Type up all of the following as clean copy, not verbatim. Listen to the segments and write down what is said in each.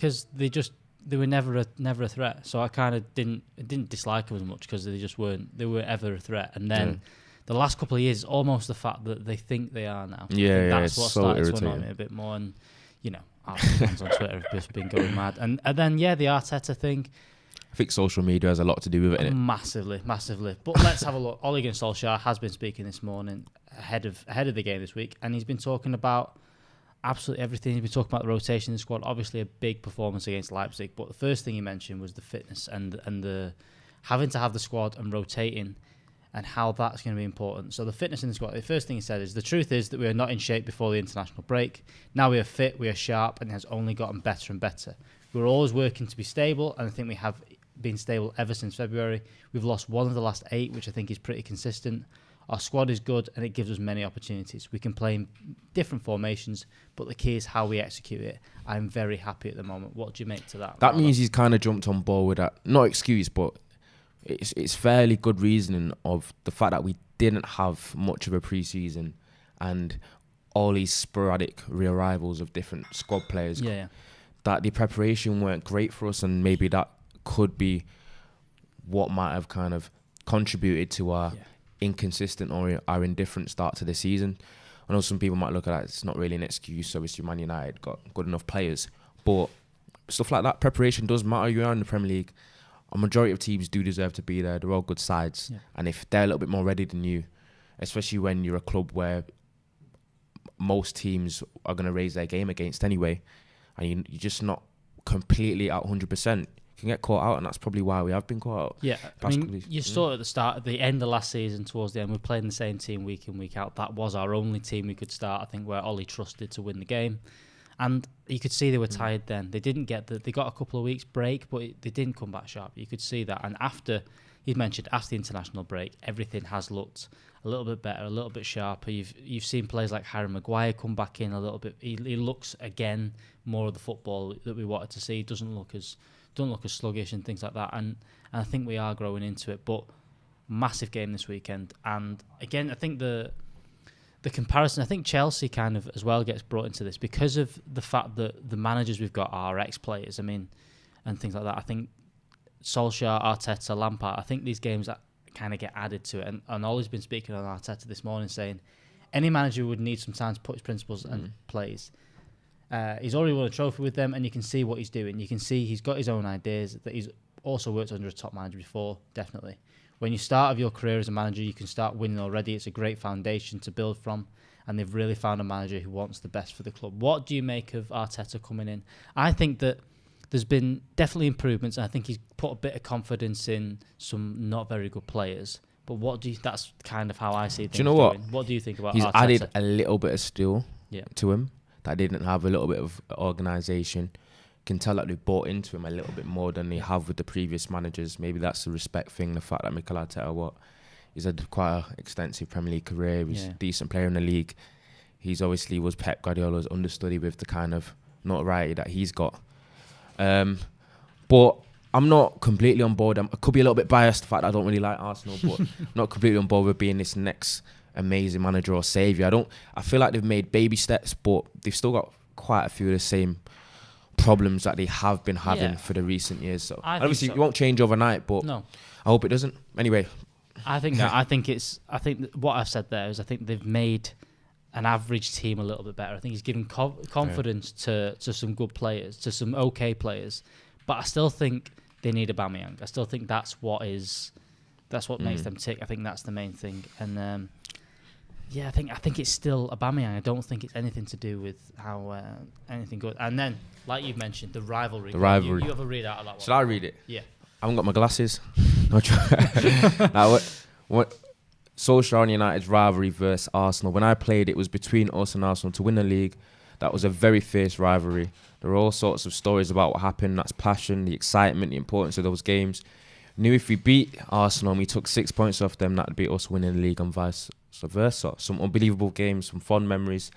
because they were never a threat. So I kind of didn't dislike them as much because they just weren't. They were ever a threat. And then the last couple of years, is almost the fact that they think they are now. That's what started to annoy me a bit more. And our fans on Twitter have just been going mad. And then the Arteta thing. I think social media has a lot to do with it, innit? Massively. But let's have a look. Ole Gunnar Solskjaer has been speaking this morning ahead of the game this week, and he's been talking about absolutely everything. He's been talking about the rotation in the squad. Obviously, a big performance against Leipzig, but the first thing he mentioned was the fitness and the having to have the squad and rotating, and how that's going to be important. So the fitness in the squad. The first thing he said is the truth is that we are not in shape before the international break. Now we are fit, we are sharp, and it has only gotten better and better. We're always working to be stable, and I think we have been stable ever since February. We've lost one of the last 8, which I think is pretty consistent. Our squad is good, and it gives us many opportunities. We can play in different formations, but the key is how we execute it. I'm very happy at the moment. What do you make to that? That means he's kind of jumped on board with that. Not excuse, but it's fairly good reasoning of the fact that we didn't have much of a pre-season and all these sporadic re-arrivals of different squad players. Yeah. That the preparation weren't great for us, and maybe that could be what might have kind of contributed to our inconsistent or our indifferent start to the season. I know some people might look at that, it's not really an excuse, obviously Man United got good enough players, but stuff like that, preparation does matter. You're in the Premier League, a majority of teams do deserve to be there, they're all good sides, and if they're a little bit more ready than you, especially when you're a club where most teams are going to raise their game against anyway, and you're just not completely at 100%, can get caught out, and that's probably why we have been caught out. Yeah, I mean, you saw at the end of last season, towards the end, we're playing the same team week in, week out. That was our only team we could start, I think, where Ollie trusted to win the game. And you could see they were tired then. They didn't they got a couple of weeks break, but they didn't come back sharp. You could see that. And after the international break, everything has looked a little bit better, a little bit sharper. You've seen players like Harry Maguire come back in a little bit. He looks again more of the football that we wanted to see. He doesn't look as sluggish and things like that. And I think we are growing into it. But massive game this weekend. And again, I think the comparison, I think Chelsea kind of as well gets brought into this because of the fact that the managers we've got are ex-players. I mean, and things like that. I think Solskjaer, Arteta, Lampard, I think these games that kind of get added to it. And Ollie's been speaking on Arteta this morning saying any manager would need some time to put his principles and plays. He's already won a trophy with them, and you can see what he's doing. You can see he's got his own ideas, that he's also worked under a top manager before, definitely. When you start of your career as a manager, you can start winning already. It's a great foundation to build from, and they've really found a manager who wants the best for the club. What do you make of Arteta coming in? I think that there's been definitely improvements, and I think he's put a bit of confidence in some not very good players. But that's kind of how I see things. Do you know what? What do you think about He's Arteta? added a little bit of steel to him that didn't have, a little bit of organisation. Can tell that they've bought into him a little bit more than they have with the previous managers. Maybe that's the respect thing, the fact that Mikel Arteta, he's had quite an extensive Premier League career. He's a decent player in the league. He's obviously was Pep Guardiola's understudy with the kind of notoriety that he's got. But I'm not completely on board. I could be a little bit biased, the fact that I don't really like Arsenal, but not completely on board with being this next amazing manager or saviour. I feel like they've made baby steps, but they've still got quite a few of the same problems that they have been having for the recent years. So obviously it won't change overnight, but I hope it doesn't. Anyway, I think what I've said there is I think they've made an average team a little bit better. I think he's given confidence to some good players, to some okay players, but I still think they need Aubameyang. I still think that's what makes them tick. I think that's the main thing. And I think it's still Aubameyang. I don't think it's anything to do with how anything good. And then, like you've mentioned, the rivalry. You have a read out of that one. Should I read it? Yeah. I haven't got my glasses. What Solskjaer and United's rivalry versus Arsenal. When I played, it was between us and Arsenal to win the league. That was a very fierce rivalry. There are all sorts of stories about what happened. That's passion, the excitement, the importance of those games. Knew if we beat Arsenal and we took 6 points off them, that'd be us winning the league and vice versa. Some unbelievable games, some fond memories,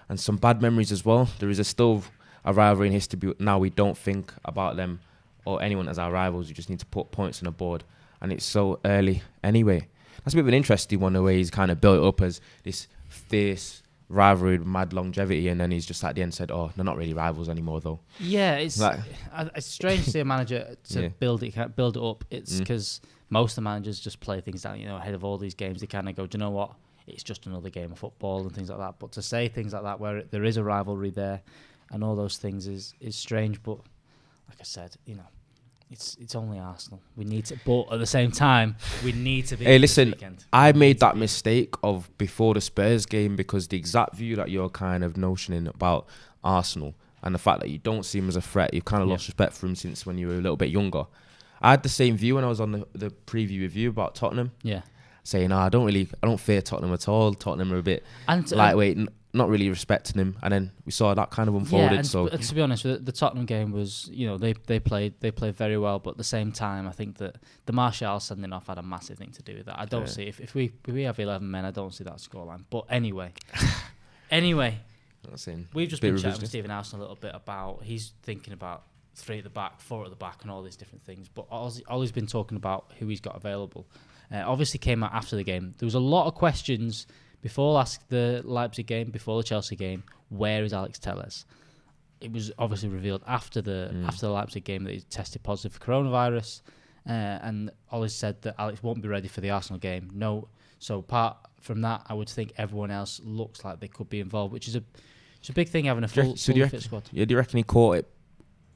and some bad memories as well. There is still a rivalry in history, but now we don't think about them or anyone as our rivals. You just need to put points on the board, and it's so early anyway. That's a bit of an interesting one, the way he's kind of built it up as this fierce rivalry with mad longevity, and then he's just at the end said, "Oh, they're not really rivals anymore, though." Yeah, it's strange to see a manager to build it up. It's because most of the managers just play things down, ahead of all these games. They kind of go, "Do you know what? It's just another game of football," and things like that. But to say things like that where there is a rivalry there and all those things is strange. But like I said, it's only Arsenal. We need to, but at the same time, we need to be. Hey, listen, I made that mistake of before the Spurs game because the exact view that you're kind of notioning about Arsenal and the fact that you don't see him as a threat, you've kind of lost respect for him since when you were a little bit younger. I had the same view when I was on the preview review about Tottenham. Yeah. Saying, I don't fear Tottenham at all. Tottenham are a bit lightweight, not really respecting him. And then we saw that kind of unfolded. Yeah, and to be honest, the Tottenham game was, they played very well, but at the same time, I think that the Martial sending off had a massive thing to do with that. I don't see if we have 11 men, I don't see that scoreline. But anyway, we've just been chatting with Stephen House a little bit about he's thinking about 3 at the back, 4 at the back, and all these different things. But Ollie's been talking about who he's got available. Obviously came out after the game. There was a lot of questions before the Leipzig game, before the Chelsea game. Where is Alex Telles? It was obviously revealed after the Leipzig game that he tested positive for coronavirus, and Ollie said that Alex won't be ready for the Arsenal game. No, so apart from that, I would think everyone else looks like they could be involved, which is a big thing having a full fit squad. Yeah, do you reckon he caught it?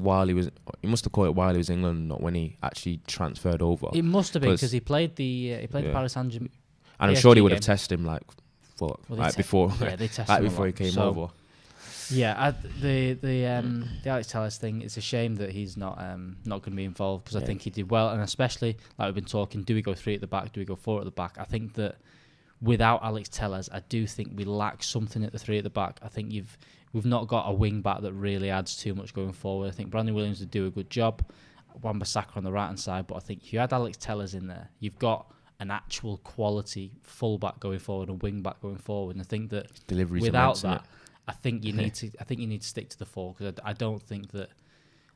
He must have caught it while he was in England, not when he actually transferred over. It must have been because he played the Paris Saint-Germain. And I'm sure they would have tested him before they tested him before he came over. Yeah, the Alex Telles thing. It's a shame that he's not going to be involved because I think he did well, and especially like we've been talking. Do we go 3 at the back? Do we go 4 at the back? I think that without Alex Telles, I do think we lack something at the 3 at the back. I think we've not got a wing back that really adds too much going forward. I think Brandon Williams would do a good job. Wan-Bissaka on the right hand side, but I think if you had Alex Telles in there, you've got an actual quality full back going forward and wing back going forward. And I think that without that, I think you need to stick to the 4 because I don't think that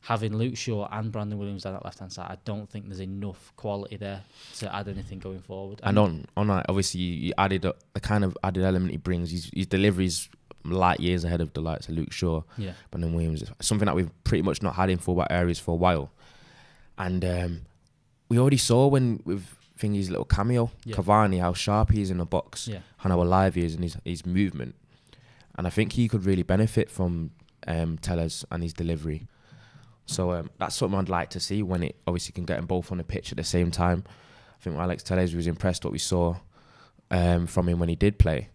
having Luke Shaw and Brandon Williams down that left hand side, I don't think there's enough quality there to add anything going forward. And on that, obviously you added the kind of added element he brings. His deliveries light years ahead of the likes of Luke Shaw, Brandon Williams, something that we've pretty much not had in fullback areas for a while. And we already saw when with his little cameo, Cavani, how sharp he is in the box, and how alive he is in his movement. And I think he could really benefit from Telles and his delivery. So that's something I'd like to see when it obviously can get them both on the pitch at the same time. I think Alex Telles was impressed what we saw from him when he did play.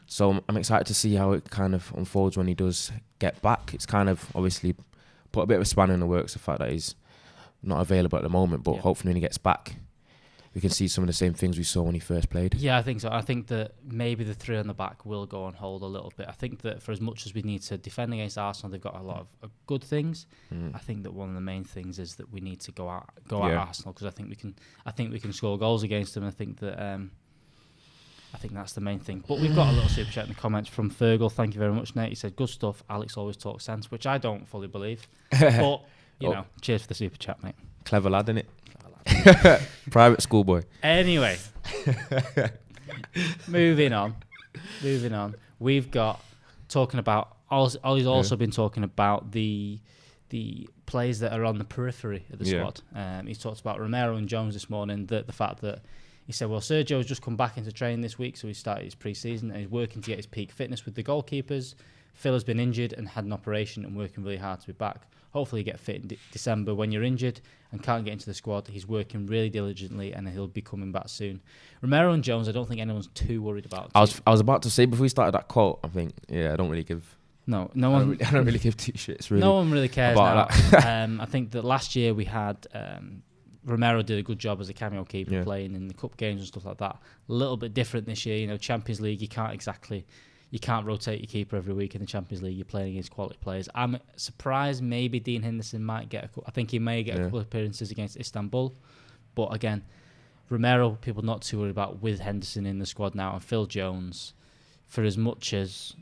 So I'm excited to see how it kind of unfolds when he does get back. It's kind of obviously put a bit of a spanner in the works, the fact that he's not available at the moment, but hopefully when he gets back, we can see some of the same things we saw when he first played. Yeah, I think so. I think that maybe the 3 on the back will go on hold a little bit. I think that for as much as we need to defend against Arsenal, they've got a lot of good things. I think that one of the main things is that we need to go at Arsenal because I think we can score goals against them. I think that I think that's the main thing. But we've got a little super chat in the comments from Fergal. Thank you very much, Nate. He said, good stuff. Alex always talks sense, which I don't fully believe. But, cheers for the super chat, mate. Clever lad, innit? Private schoolboy. Anyway. Moving on. We've got talking about... Ollie's also been talking about the players that are on the periphery of the squad. He's talked about Romero and Jones this morning, the fact that he said, well, Sergio's just come back into training this week, so he started his pre-season and he's working to get his peak fitness with the goalkeepers. Phil has been injured and had an operation and working really hard to be back. Hopefully he get fit in December. When you're injured and can't get into the squad, he's working really diligently and he'll be coming back soon. Romero and Jones, I don't think anyone's too worried about. I was about to say, before we started that quote, I think, I don't really give... No one... I don't really give two shits, really. No one really cares about that. I think that last year we had... Romero did a good job as a cameo keeper playing in the cup games and stuff like that. A little bit different this year, Champions League, you can't rotate your keeper every week in the Champions League. You're playing against quality players. I'm surprised maybe Dean Henderson might get I think he may get a couple of appearances against Istanbul. But again, Romero, people not too worried about with Henderson in the squad now, and Phil Jones, for as much as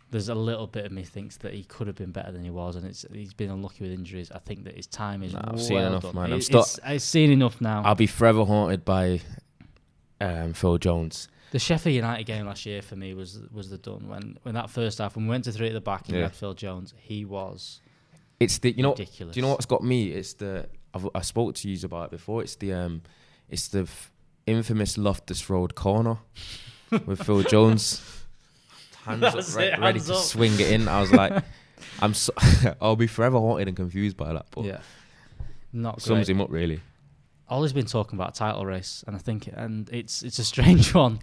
there's a little bit of me thinks that he could have been better than he was, and he's been unlucky with injuries. I think that his time is I've seen enough, done. Man. I've seen enough now. I'll be forever haunted by Phil Jones. The Sheffield United game last year for me was the done when that first half, when we went to 3 at the back and we had Phil Jones, he was ridiculous. Do you know what's got me? It's I spoke to you about it before. It's the infamous Loftus Road corner with Phil Jones, hands up, ready to swing it in. I was like, I'll be forever haunted and confused by that. But not sums great. him up really. Ollie's been talking about a title race, and I think it's a strange one.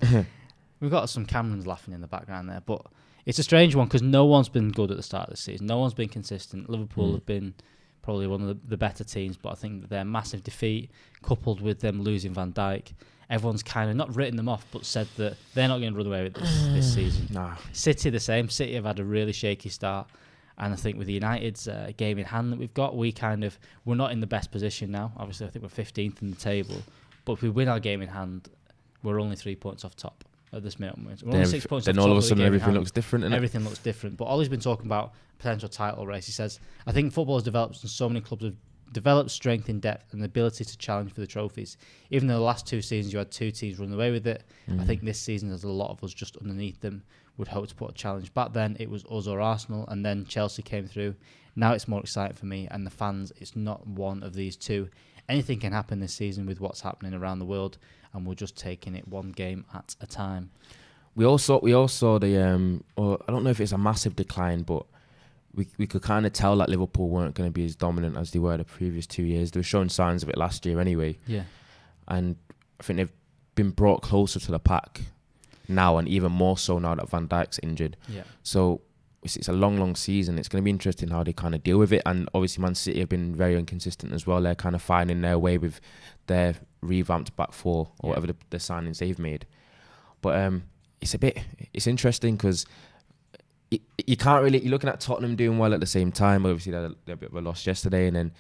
We've got some Camerons laughing in the background there, but it's a strange one because no one's been good at the start of the season. No one's been consistent. Liverpool have been probably one of the better teams, but I think that their massive defeat, coupled with them losing Van Dijk, everyone's kind of not written them off, but said that they're not going to run away with this season. Nah. City the same. City have had a really shaky start, and I think with the United's game in hand that we've got, we're not in the best position now. Obviously, I think we're 15th in the table, but if we win our game in hand, we're only 3 points off top at this minute. We're only 6 points off top. Then all of a sudden, everything looks different. Everything looks different. But Ollie's been talking about potential title race. He says, I think football has developed and so many clubs have developed strength in depth and the ability to challenge for the trophies. Even though the last 2 seasons you had 2 teams running away with it, I think this season there's a lot of us just underneath them would hope to put a challenge. Back then it was us or Arsenal, and then Chelsea came through. Now it's more exciting for me and the fans. It's not one of these two. Anything can happen this season with what's happening around the world, and we're just taking it one game at a time. We all saw the or I don't know if it's a massive decline, but we could kind of tell that Liverpool weren't going to be as dominant as they were the previous 2 years. They were showing signs of it last year anyway. Yeah. And I think they've been brought closer to the pack now, and even more so now that Van Dijk's injured. Yeah. So it's a long season. It's going to be interesting how they kind of deal with it. And obviously Man City have been very inconsistent as well. They're kind of finding their way with their revamped back four or whatever the signings they've made. But it's interesting because you can't really, you're looking at Tottenham doing well at the same time. Obviously they had a bit of a loss yesterday, and then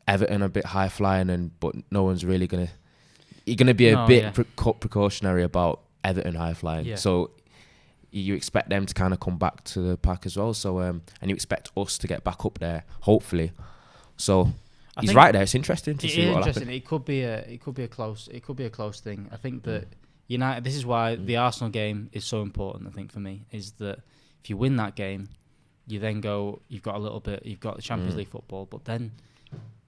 Everton a bit high flying, but no one's really you're going to be a bit precautionary about Everton high flying. Yeah. So you expect them to kind of come back to the pack as well. So and you expect us to get back up there, hopefully. So he's right there. It's interesting to see what happens. It could be a close thing. I think that United. This is why the Arsenal game is so important. I think for me is that if you win that game, you then go. You've got the Champions League football, but then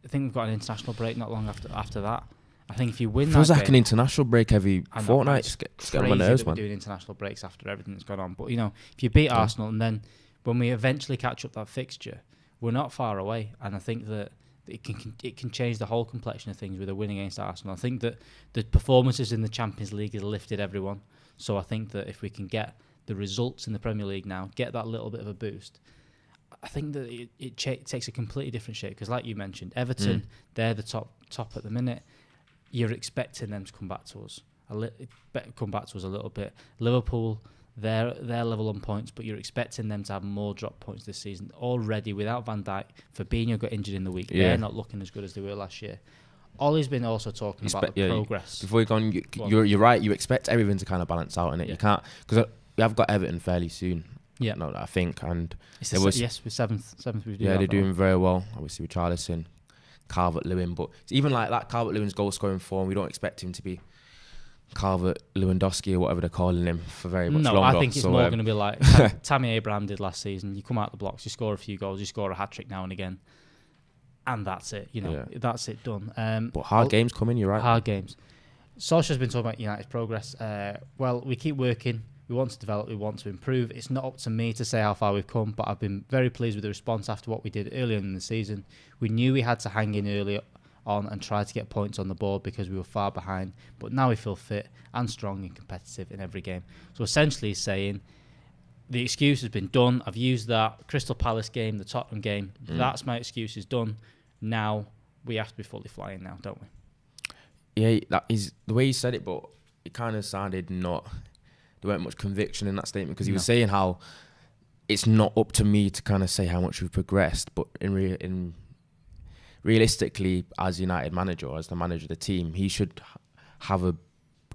I think we've got an international break not long after that. I think if you win that game... Feels like an international break every fortnight. It's getting on my nerves, man. We're doing international breaks after everything that's gone on. But, if you beat Arsenal and then when we eventually catch up that fixture, we're not far away. And I think that it can change the whole complexion of things with a win against Arsenal. I think that the performances in the Champions League has lifted everyone. So I think that if we can get the results in the Premier League now, get that little bit of a boost, I think that it takes a completely different shape. Because like you mentioned, Everton, they're the top at the minute. You're expecting them to come back to us a little bit. Liverpool, they're level on points, but you're expecting them to have more drop points this season. Already without Van Dijk, Fabinho got injured in the week. They're not looking as good as they were last year. Ollie's been also talking about the progress. Before you're right. You expect everything to kind of balance out in it. Yeah. You can't, because we have got Everton fairly soon. Yeah, no, I think, and we're seventh. They're doing very well. Obviously with Richarlison, Calvert-Lewin, but even like that, Calvert-Lewin's goal scoring form, we don't expect him to be Calvert-Lewandowski or whatever they're calling him for very much longer. No, I think it's more going to be like Tammy Abraham did last season. You come out the blocks, you score a few goals, you score a hat-trick now and again, and that's it. That's it done. But hard games coming, you're right. Hard games. Solskjaer's been talking about United's progress. Well, we keep working. We want to develop, we want to improve. It's not up to me to say how far we've come, but I've been very pleased with the response after what we did earlier in the season. We knew we had to hang in early on and try to get points on the board because we were far behind, but now we feel fit and strong and competitive in every game. So essentially he's saying the excuse has been done. I've used that Crystal Palace game, the Tottenham game. That's my excuse is done. Now we have to be fully flying now, don't we? Yeah, that is the way he said it, but it kind of sounded not... There weren't much conviction in that statement because he was saying how it's not up to me to kind of say how much we've progressed, but in realistically, as United manager or as the manager of the team, he should have a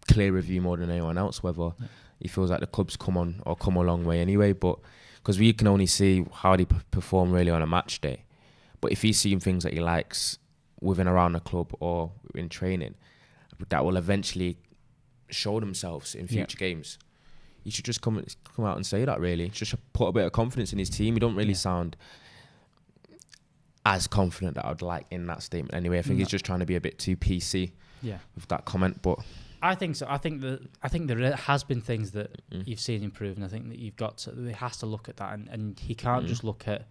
clear review more than anyone else whether he feels like the club's come a long way anyway. But because we can only see how they perform really on a match day, but if he's seeing things that he likes within around the club or in training, that will eventually show themselves in future games. He should just come out and say that, really. Just put a bit of confidence in his team. He don't really sound as confident that I would like in that statement anyway. I think he's just trying to be a bit too PC with that comment. But I think so. I think there has been things that you've seen improve, and I think that he has to look at that, and he can't just look at,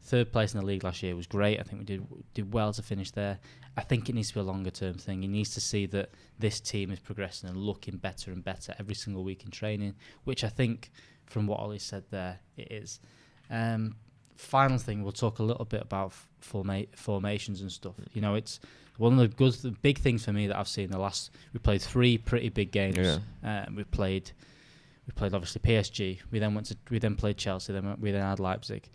third place in the league last year was great. I think we did well to finish there. I think it needs to be a longer term thing. He needs to see that this team is progressing and looking better and better every single week in training, which I think, from what Ollie said there, it is. Final thing, we'll talk a little bit about formations and stuff. It's one of the big things for me that I've seen we played 3 pretty big games. We played obviously PSG. We then played Chelsea. We then had Leipzig.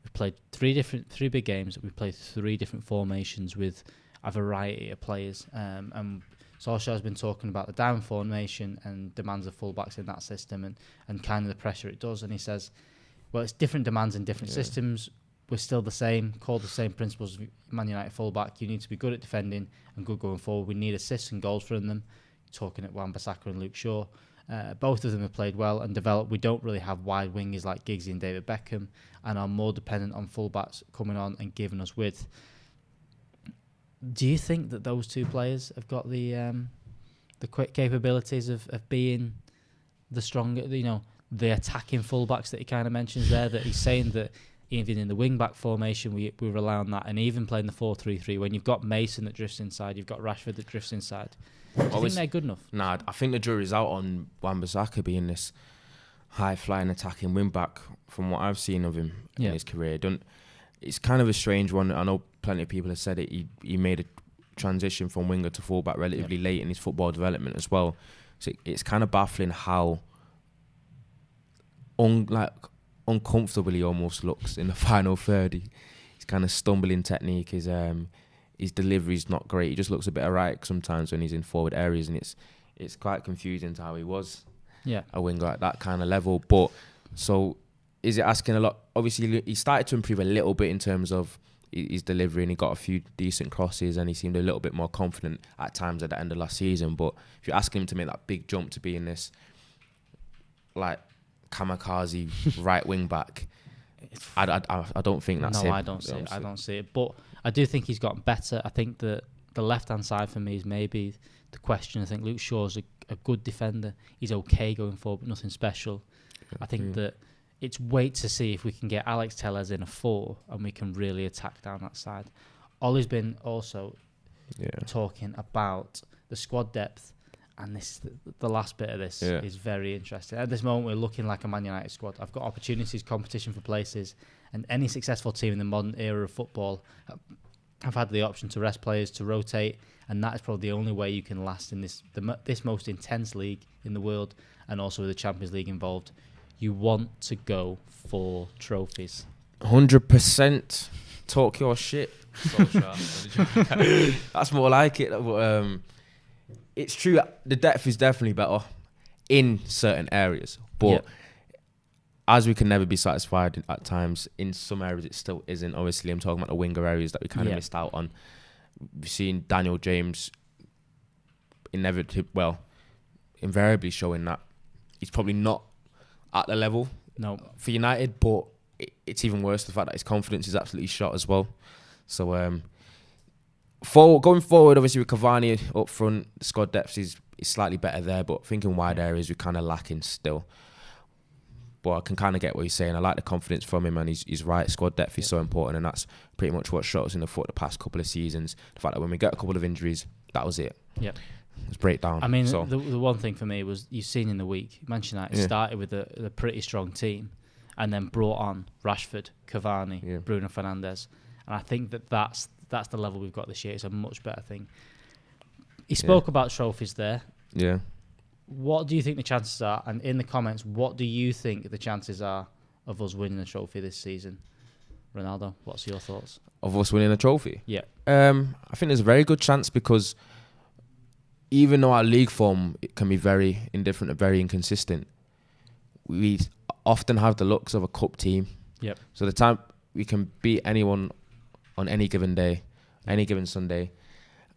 We played 3 big games. We played 3 different formations with a variety of players. And Solskjaer's been talking about the down formation and demands of fullbacks in that system and kind of the pressure it does. And he says, well, it's different demands in different systems. We're still the same, called the same principles. Man United fullback, you need to be good at defending and good going forward. We need assists and goals from them. Talking at Wan-Bissaka and Luke Shaw. Both of them have played well and developed. We don't really have wide wingers like Giggsy and David Beckham, and are more dependent on fullbacks coming on and giving us width. Do you think that those 2 players have got the quick capabilities of being the stronger, the attacking fullbacks that he kind of mentions there? That he's saying that even in the wing-back formation, we rely on that, and even playing the 4-3-3, when you've got Mason that drifts inside, you've got Rashford that drifts inside. Do you think they're good enough? Nah, I think the jury's out on Wan-Bissaka being this high-flying attacking wing-back from what I've seen of him in his career. It's kind of a strange one. I know plenty of people have said it. He made a transition from winger to full-back relatively late in his football development as well. So it's kind of baffling how uncomfortable he almost looks in the final third. He's kind of stumbling technique. His delivery's not great. He just looks a bit erratic sometimes when he's in forward areas, and it's quite confusing to how he was a winger at that kind of level. But so is it asking a lot? Obviously, he started to improve a little bit in terms of his delivery, and he got a few decent crosses, and he seemed a little bit more confident at times at the end of last season. But if you're asking him to make that big jump to be in this like kamikaze right wing back, I don't think that's him. No, I don't see it. But I do think he's gotten better. I think that the left-hand side for me is maybe the question. I think Luke Shaw's a good defender. He's okay going forward, but nothing special. I think that it's wait to see if we can get Alex Telles in a 4 and we can really attack down that side. Ollie's been also talking about the squad depth, and the last bit of this is very interesting. At this moment, we're looking like a Man United squad. I've got opportunities, competition for places, and any successful team in the modern era of football have had the option to rest players, to rotate, and that is probably the only way you can last in this most intense league in the world, and also with the Champions League involved. You want to go for trophies. 100%. Talk your shit. That's more like it. But, it's true. The depth is definitely better in certain areas, but as we can never be satisfied at times, in some areas it still isn't. Obviously, I'm talking about the winger areas that we kind of missed out on. We've seen Daniel James invariably showing that he's probably not at the level for United, but it's even worse the fact that his confidence is absolutely shot as well. So going forward, obviously with Cavani up front, the squad depth is slightly better there, but I think in wide areas we're kind of lacking still. But I can kind of get what he's saying. I like the confidence from him, and he's right. Squad depth is so important, and that's pretty much what shot us in the foot the past couple of seasons. The fact that when we get a couple of injuries, that was it. Yep. Let's break down. I mean, the one thing for me was, you've seen in the week, Manchester United started with a pretty strong team and then brought on Rashford, Cavani, Bruno Fernandes. And I think that's the level we've got this year. It's a much better thing. He spoke about trophies there. Yeah. What do you think the chances are? And in the comments, what do you think the chances are of us winning a trophy this season? Ronaldo, what's your thoughts? Of us winning a trophy? Yeah. I think there's a very good chance, because even though our league form can be very indifferent and very inconsistent, we often have the looks of a cup team. Yep. So the time we can beat anyone on any given day, any given Sunday,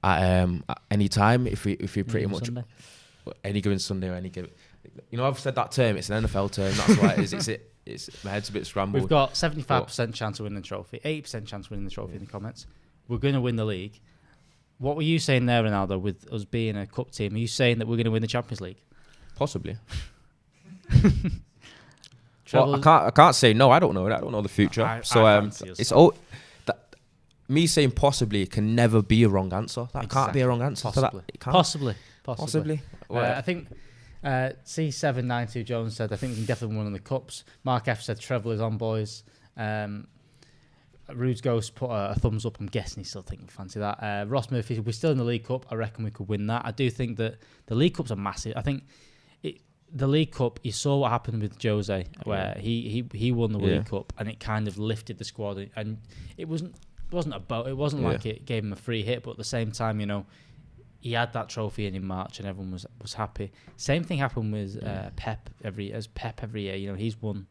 at any time, if we pretty much. Sunday? any given Sunday or any given. I've said that term. It's an NFL term. That's why it is. It's my head's a bit scrambled. We've got 75% chance of winning the trophy, 80% chance of winning the trophy in the comments. We're going to win the league. What were you saying there, Ronaldo, with us being a cup team? Are you saying that we're going to win the Champions League? Possibly. Well, I can't say no. I don't know. I don't know the future. It's all that me saying possibly can never be a wrong answer. That can't be a wrong answer. Possibly. Possibly. I think C792 Jones said, I think we can definitely win on the cups. Mark F said Trevor is on, boys. Rude's Ghost put a thumbs up. I'm guessing he's still thinking fancy that. Ross Murphy, we're still in the League Cup. I reckon we could win that. I do think that the League Cups are massive. I think the League Cup, you saw what happened with Jose, where he won the League Cup, and it kind of lifted the squad. And it wasn't like it gave him a free hit, but at the same time, he had that trophy in March, and everyone was happy. Same thing happened with Pep every year. He's won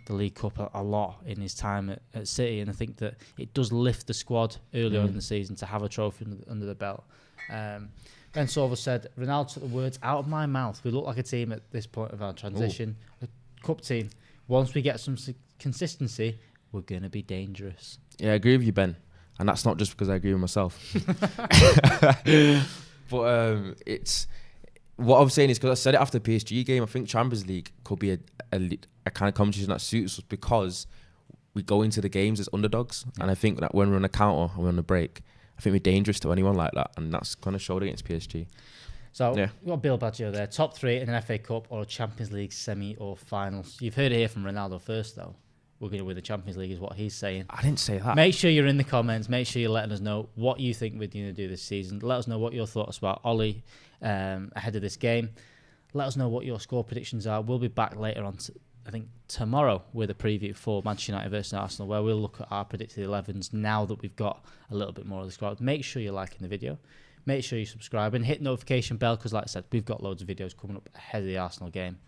the League Cup a lot in his time at City, and I think that it does lift the squad early on in the season to have a trophy under the belt. Ben Solver said, Ronaldo took the words out of my mouth. We look like a team at this point of our transition. A cup team. Once we get some consistency, we're going to be dangerous. Yeah, I agree with you, Ben. And that's not just because I agree with myself. But it's what I'm saying is, because I said it after the PSG game, I think Champions League could be a kind of competition that suits us because we go into the games as underdogs. And I think that when we're on a counter and we're on a break, I think we're dangerous to anyone like that. And that's kind of showed against PSG. So we've got Bill Baggio there. Top three in an FA Cup or a Champions League semi or finals. You've heard it here from Ronaldo first, though. We're going to win the Champions League is what he's saying. I didn't say that. Make sure you're in the comments. Make sure you're letting us know what you think we're going to do this season. Let us know what your thoughts about Ollie ahead of this game. Let us know what your score predictions are. We'll be back later on, I think tomorrow, with a preview for Manchester United versus Arsenal, where we'll look at our predicted 11s now that we've got a little bit more of the squad. Make sure you're liking the video. Make sure you subscribe and hit notification bell, because like I said, we've got loads of videos coming up ahead of the Arsenal game.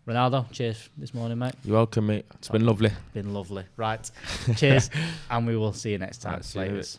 Ronaldo, cheers this morning, mate. You're welcome, mate. It's been lovely. Been lovely. Right. Cheers. And we will see you next time. Right, Laters.